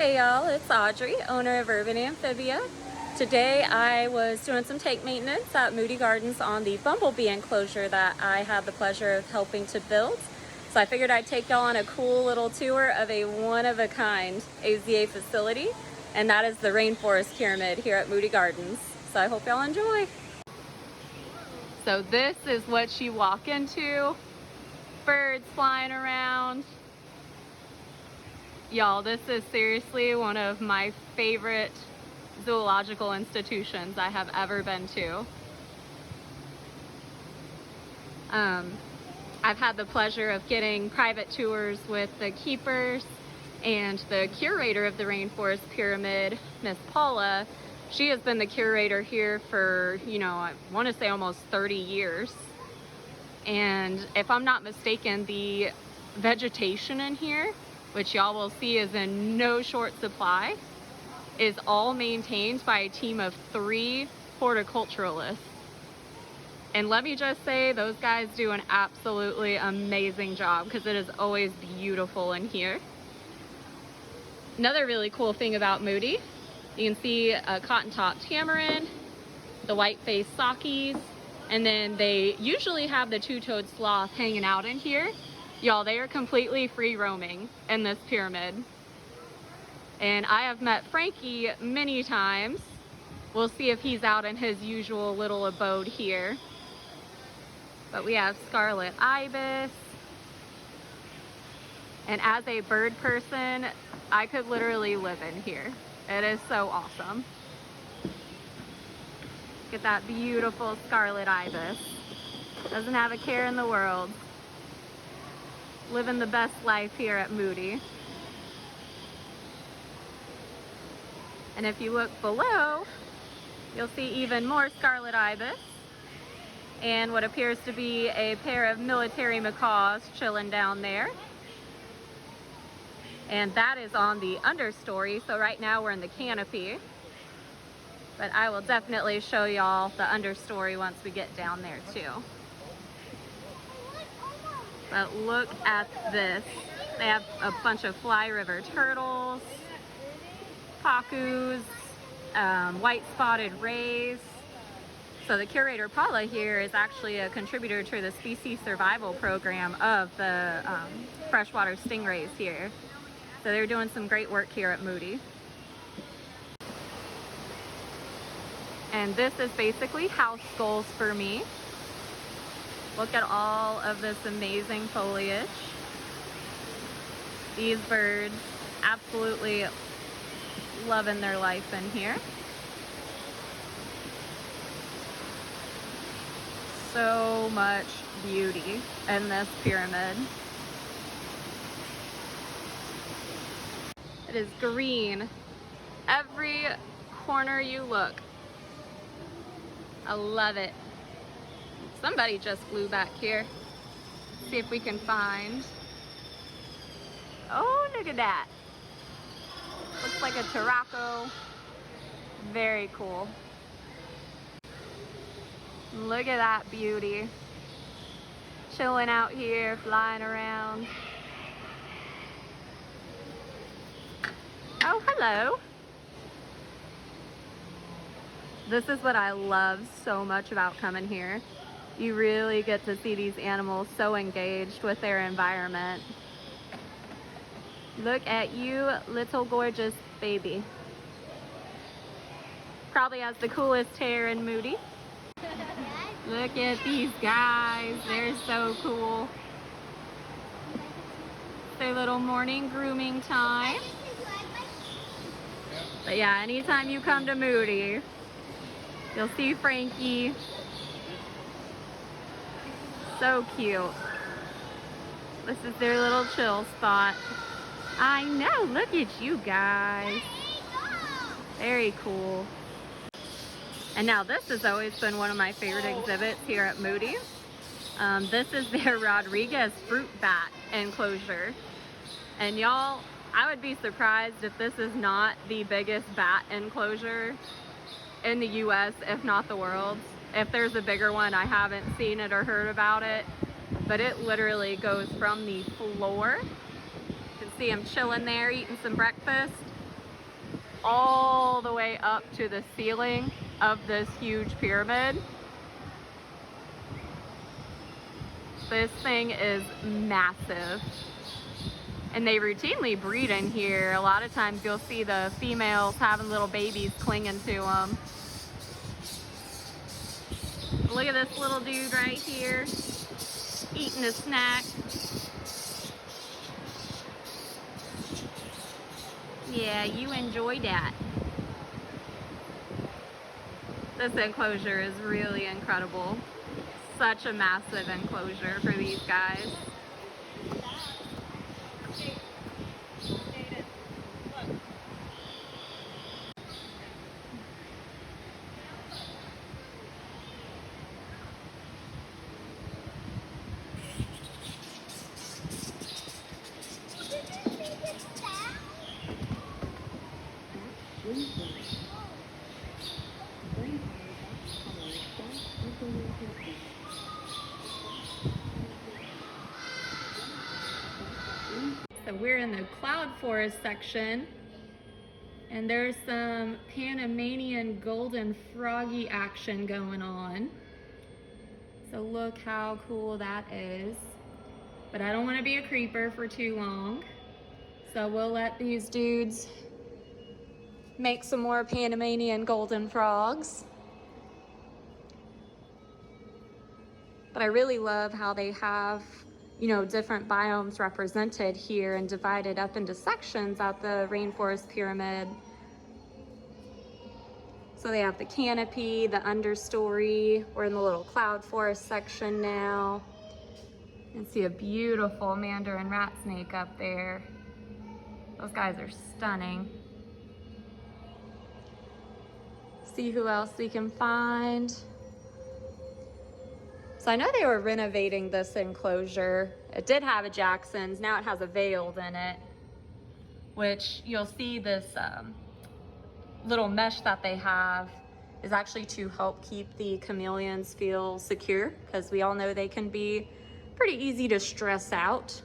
Hey y'all, it's Audrey, owner of Urban Amphibia. Today I was doing some tank maintenance at Moody Gardens on the bumblebee enclosure that I had the pleasure of helping to build. So I figured I'd take y'all on a cool little tour of a one-of-a-kind AZA facility, and that is the Rainforest Pyramid here at Moody Gardens. So I hope y'all enjoy. So this is what you walk into. Birds flying around. Y'all, this is seriously one of my favorite zoological institutions I have ever been to. I've had the pleasure of getting private tours with the keepers and the curator of the Rainforest Pyramid, Miss Paula. She has been the curator here for, I want to say almost 30 years. And if I'm not mistaken, the vegetation in here, which y'all will see is in no short supply, is all maintained by a team of 3 horticulturalists. And let me just say, those guys do an absolutely amazing job because it is always beautiful in here. Another really cool thing about Moody, you can see a cotton-topped tamarin, the white-faced sockies, and then they usually have the two-toed sloth hanging out in here. Y'all, they are completely free roaming in this pyramid. And I have met Frankie many times. We'll see if he's out in his usual little abode here. But we have Scarlett Ibis. And as a bird person, I could literally live in here. It is so awesome. Look at that beautiful Scarlett Ibis. Doesn't have a care in the world. Living the best life here at Moody. And if you look below, you'll see even more Scarlet Ibis and what appears to be a pair of military macaws chilling down there. And that is on the understory, so right now we're in the canopy. But I will definitely show y'all the understory once we get down there too. But look at this. They have a bunch of fly river turtles, pacus, white spotted rays. So the curator Paula here is actually a contributor to the species survival program of the freshwater stingrays here. So they're doing some great work here at Moody. And this is basically house goals for me. Look at all of this amazing foliage. These birds absolutely loving their life in here. So much beauty in this pyramid. It is green every corner you look. I love it. Somebody just flew back here. See if we can find. Oh, look at that. Looks like a Taraco. Very cool. Look at that beauty. Chilling out here, flying around. Oh, hello. This is what I love so much about coming here. You really get to see these animals so engaged with their environment. Look at you, little gorgeous baby. Probably has the coolest hair in Moody. Look at these guys, they're so cool. Their little morning grooming time. But yeah, anytime you come to Moody, you'll see Frankie. So cute. This is their little chill spot. I know, look at you guys. Very cool. And now this has always been one of my favorite exhibits here at Moody. This is their Rodriguez fruit bat enclosure. And y'all, I would be surprised if this is not the biggest bat enclosure in the US, if not the world. If there's a bigger one, I haven't seen it or heard about it, but it literally goes from the floor. You can see him chilling there, eating some breakfast, all the way up to the ceiling of this huge pyramid. This thing is massive. And they routinely breed in here. A lot of times you'll see the females having little babies clinging to them. Look at this little dude right here, eating a snack. Yeah, you enjoy that. This enclosure is really incredible. Such a massive enclosure for these guys. So we're in the cloud forest section, and there's some Panamanian golden froggy action going on. So look how cool that is. But I don't want to be a creeper for too long, so we'll let these dudes make some more Panamanian golden frogs. But I really love how they have, you know, different biomes represented here and divided up into sections at the Rainforest Pyramid. So they have the canopy, the understory. We're in the little cloud forest section now. You can see a beautiful mandarin rat snake up there. Those guys are stunning. See who else we can find. So I know they were renovating this enclosure. It did have a Jackson's, now it has a veiled in it, which you'll see this little mesh that they have is actually to help keep the chameleons feel secure, because we all know they can be pretty easy to stress out.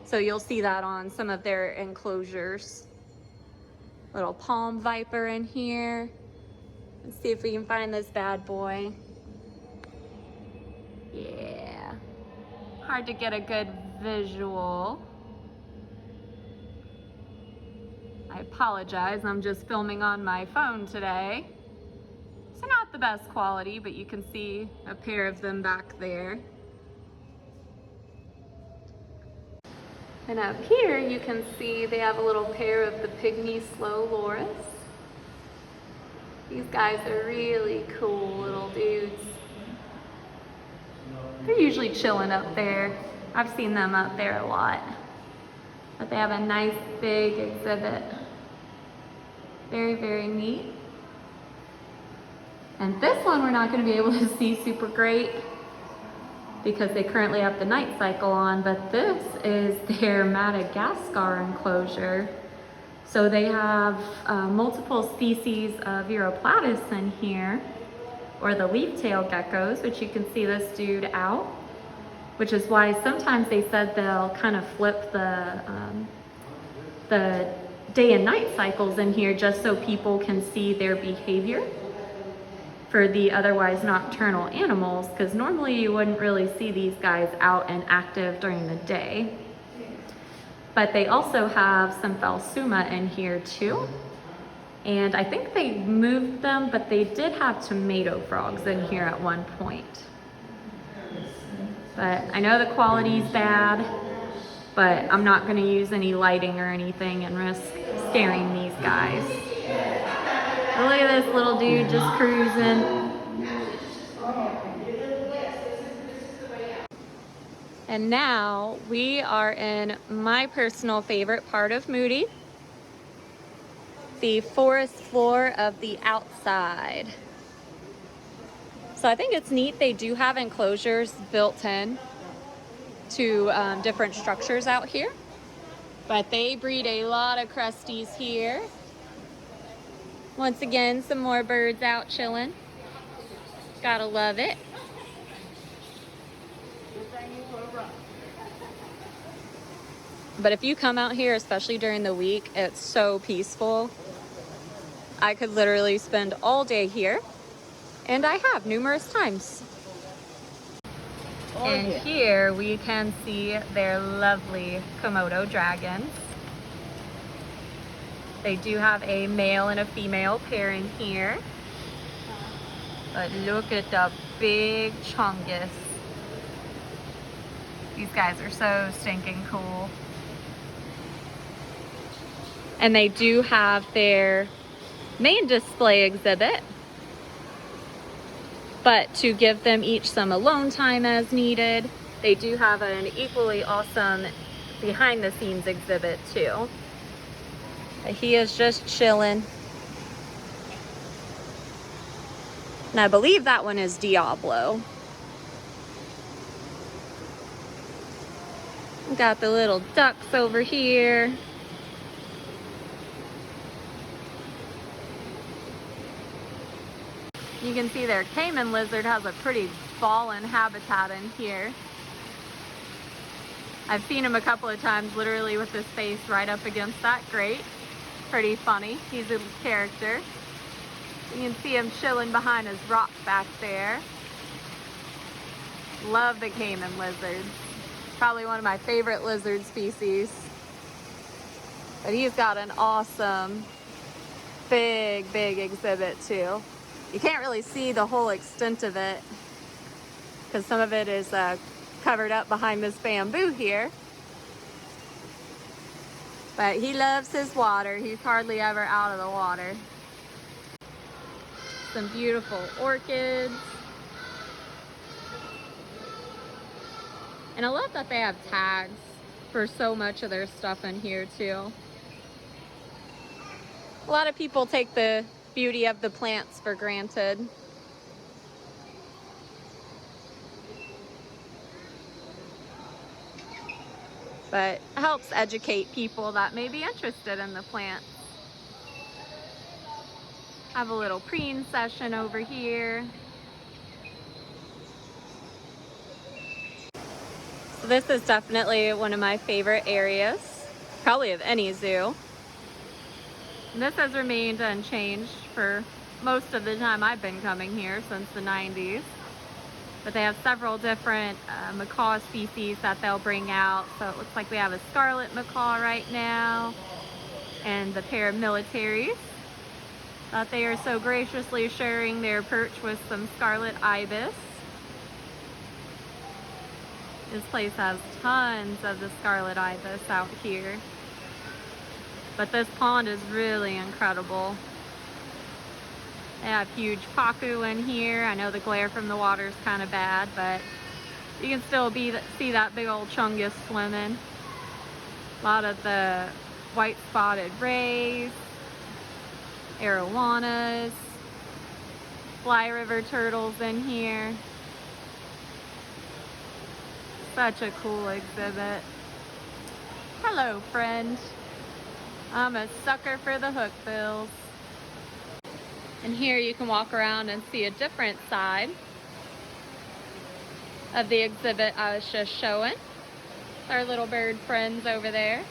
So you'll see that on some of their enclosures. Little palm viper in here. Let's see if we can find this bad boy. Yeah. Hard to get a good visual. I apologize, I'm just filming on my phone today. So not the best quality, but you can see a pair of them back there. And up here you can see they have a little pair of the pygmy slow loris. These guys are really cool little dudes. They're usually chilling up there. I've seen them up there a lot. But they have a nice big exhibit. Very, very neat. And this one we're not going to be able to see super great because they currently have the night cycle on, but this is their Madagascar Enclosure. So they have multiple species of Uroplatus in here, or the leaf-tailed geckos, which you can see this dude out, which is why sometimes they said they'll kind of flip the day and night cycles in here just so people can see their behavior for the otherwise nocturnal animals, because normally you wouldn't really see these guys out and active during the day. But they also have some Phelsuma in here too. And I think they moved them, but they did have tomato frogs in here at one point. But I know the quality's bad, but I'm not gonna use any lighting or anything and risk scaring these guys. But look at this little dude just cruising. And now we are in my personal favorite part of Moody, the forest floor of the outside. So I think it's neat they do have enclosures built in to different structures out here, but they breed a lot of crusties here. Once again, some more birds out chilling. Gotta love it. But if you come out here, especially during the week, it's so peaceful. I could literally spend all day here, and I have numerous times. And here we can see their lovely Komodo dragons. They do have a male and a female pair in here. But look at the big chungus. These guys are so stinking cool. And they do have their main display exhibit, but to give them each some alone time as needed, they do have an equally awesome behind the scenes exhibit too. But he is just chilling. And I believe that one is Diablo. We got the little ducks over here. You can see their caiman lizard has a pretty ballin' habitat in here. I've seen him a couple of times literally with his face right up against that grate. Pretty funny. He's a character. You can see him chilling behind his rock back there. Love the caiman lizards. Probably one of my favorite lizard species. But he's got an awesome big exhibit too. You can't really see the whole extent of it because some of it is covered up behind this bamboo here. But he loves his water. He's hardly ever out of the water. Some beautiful orchids. And I love that they have tags for so much of their stuff in here too. A lot of people take the beauty of the plants for granted. But it helps educate people that may be interested in the plants. Have a little preen session over here. So this is definitely one of my favorite areas, probably of any zoo. And this has remained unchanged for most of the time I've been coming here, since the 90s. But they have several different macaw species that they'll bring out. So it looks like we have a Scarlet Macaw right now, and the pair of militaries that they are so graciously sharing their perch with some Scarlet Ibis. This place has tons of the Scarlet Ibis out here. But this pond is really incredible. They have huge pacu in here. I know the glare from the water is kind of bad, but you can still see that big old chungus swimming. A lot of the white spotted rays, arowanas, fly river turtles in here. Such a cool exhibit. Hello, friend. I'm a sucker for the hookbills. And here you can walk around and see a different side of the exhibit I was just showing. Our little bird friends over there.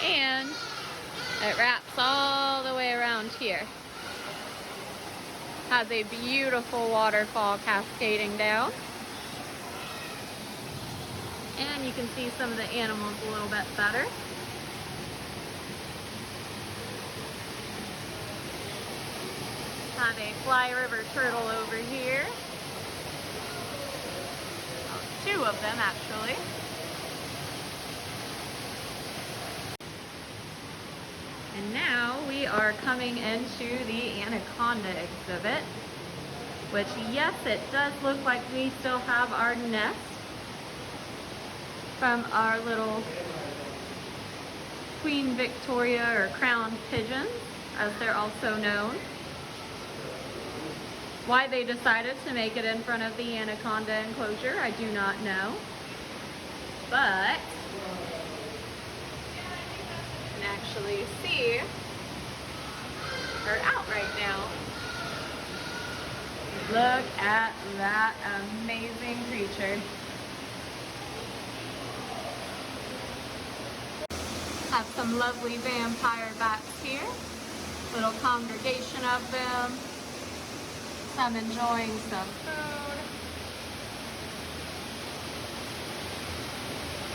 And it wraps all the way around here. Has a beautiful waterfall cascading down. And you can see some of the animals a little bit better. Have a fly river turtle over here. Oh, two of them actually. And now we are coming into the Anaconda exhibit, which, yes, it does look like we still have our nest from our little Queen Victoria, or crowned pigeons, as they're also known. Why they decided to make it in front of the Anaconda Enclosure, I do not know. But you can actually see they're out right now. Look at that amazing creature. Have some lovely vampire bats here. Little congregation of them. Some enjoying some food.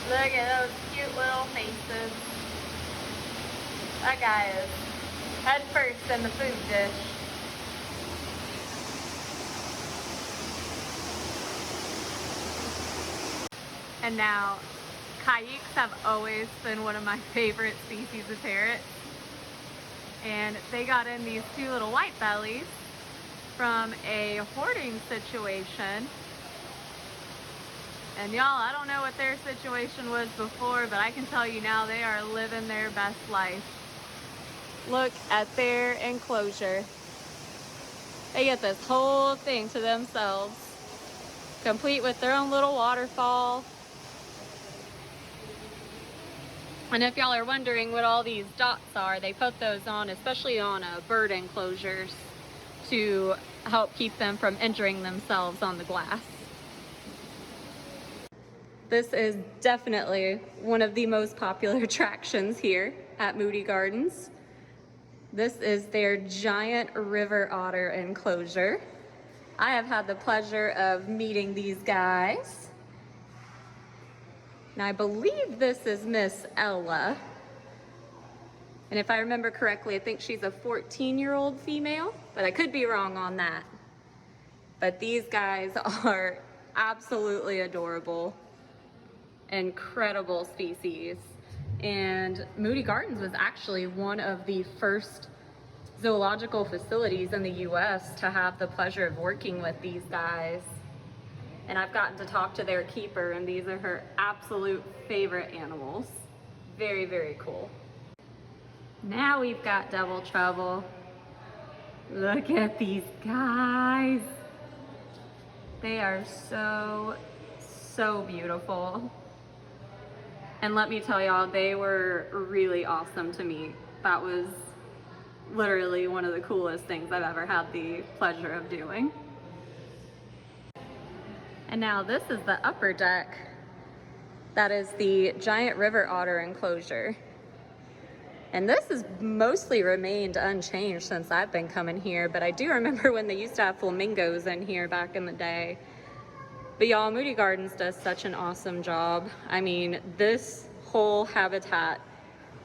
Look at those cute little faces. That guy is head first in the food dish. And now, cayuques have always been one of my favorite species of parrots. And they got in these two little white bellies from a hoarding situation. And y'all, I don't know what their situation was before, but I can tell you now they are living their best life. Look at their enclosure. They get this whole thing to themselves, complete with their own little waterfall. And if y'all are wondering what all these dots are, they put those on, especially on bird enclosures, to help keep them from injuring themselves on the glass. This is definitely one of the most popular attractions here at Moody Gardens. This is their giant river otter enclosure. I have had the pleasure of meeting these guys. Now I believe this is Miss Ella. And if I remember correctly, I think she's a 14-year-old female, but I could be wrong on that. But these guys are absolutely adorable. Incredible species. And Moody Gardens was actually one of the first zoological facilities in the US to have the pleasure of working with these guys. And I've gotten to talk to their keeper, and these are her absolute favorite animals. Very, very cool. Now we've got double trouble. Look at these guys. They are so, so beautiful. And let me tell y'all, they were really awesome to meet. That was literally one of the coolest things I've ever had the pleasure of doing. And now this is the upper deck. That is the giant river otter enclosure. And this has mostly remained unchanged since I've been coming here, but I do remember when they used to have flamingos in here back in the day. But y'all, Moody Gardens does such an awesome job. I mean, this whole habitat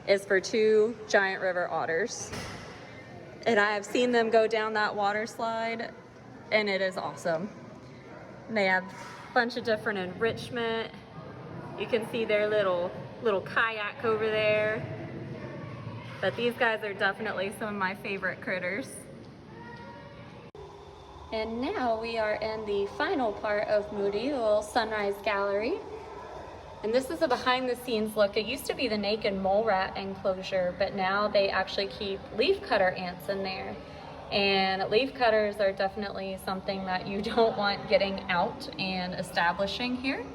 is for two giant river otters. And I have seen them go down that water slide, and it is awesome. And they have a bunch of different enrichment. You can see their little kayak over there. But these guys are definitely some of my favorite critters. And now we are in the final part of Moody, the little sunrise gallery. And this is a behind the scenes look. It used to be the naked mole rat enclosure, but now they actually keep leafcutter ants in there. And leafcutters are definitely something that you don't want getting out and establishing here.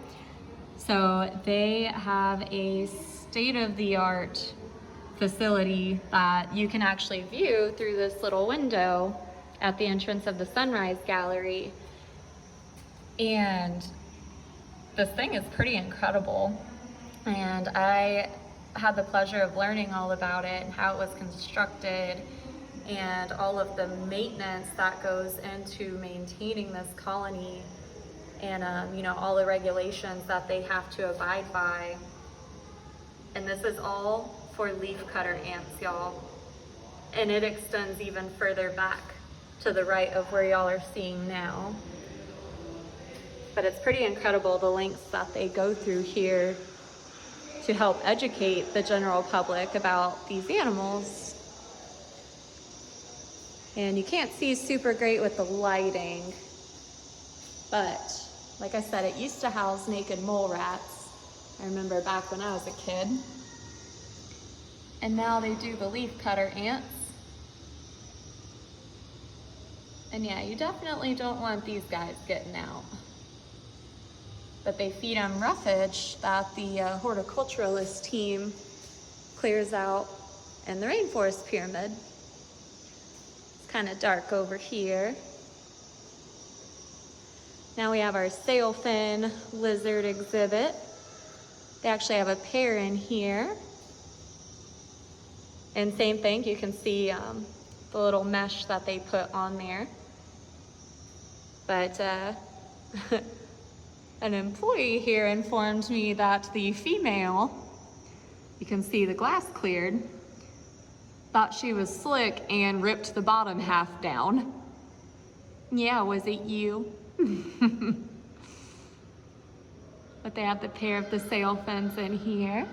So they have a state-of-the-art facility that you can actually view through this little window at the entrance of the sunrise gallery. And this thing is pretty incredible. And I had the pleasure of learning all about it and how it was constructed and all of the maintenance that goes into maintaining this colony, and you know, all the regulations that they have to abide by. And this is all for leafcutter ants, y'all. And it extends even further back to the right of where y'all are seeing now. But it's pretty incredible the lengths that they go through here to help educate the general public about these animals. And you can't see super great with the lighting, but like I said, it used to house naked mole rats. I remember back when I was a kid. And now they do the leafcutter ants. And yeah, you definitely don't want these guys getting out. But they feed them roughage that the horticulturalist team clears out in the Rainforest Pyramid. It's kind of dark over here. Now we have our Sailfin lizard exhibit. They actually have a pair in here. And same thing, you can see the little mesh that they put on there. But an employee here informed me that the female, you can see the glass cleared, thought she was slick and ripped the bottom half down. Yeah, was it you? But they have the pair of the sailfins in here.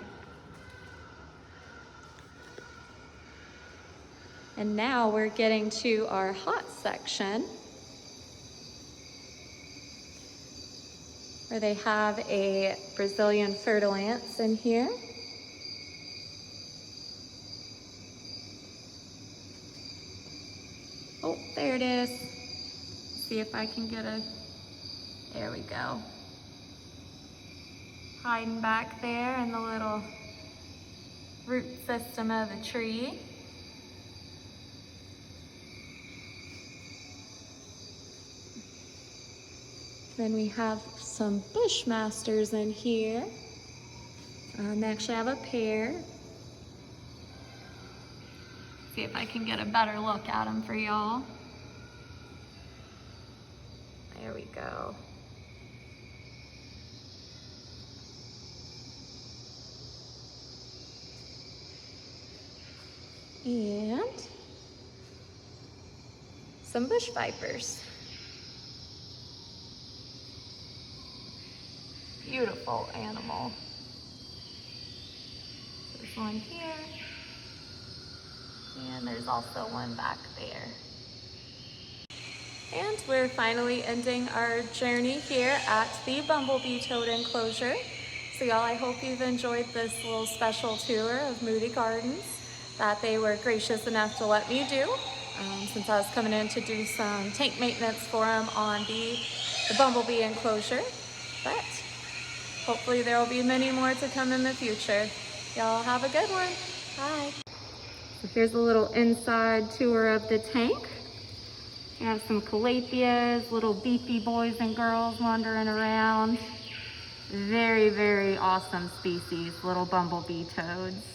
And now we're getting to our hot section, where they have a Brazilian fer-de-lance in here. Oh, there it is. See if I can get there we go. Hiding back there in the little root system of the tree. Then we have some bushmasters in here. They actually have a pair. See if I can get a better look at them for y'all. There we go. And some bush vipers. Beautiful animal. There's one here, and there's also one back there. And we're finally ending our journey here at the Bumblebee Toad Enclosure. So y'all, I hope you've enjoyed this little special tour of Moody Gardens that they were gracious enough to let me do, since I was coming in to do some tank maintenance for them on the Bumblebee Enclosure. But hopefully there will be many more to come in the future. Y'all have a good one. Bye. So here's a little inside tour of the tank. We have some calatheas, little beefy boys and girls wandering around. Very, very awesome species, little bumblebee toads.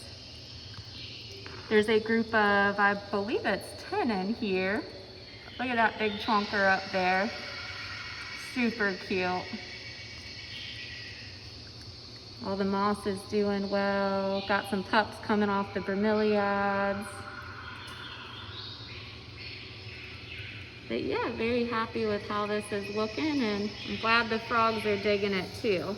There's a group of, I believe it's 10 in here. Look at that big chonker up there. Super cute. All the moss is doing well. Got some pups coming off the bromeliads. But yeah, very happy with how this is looking, and I'm glad the frogs are digging it too.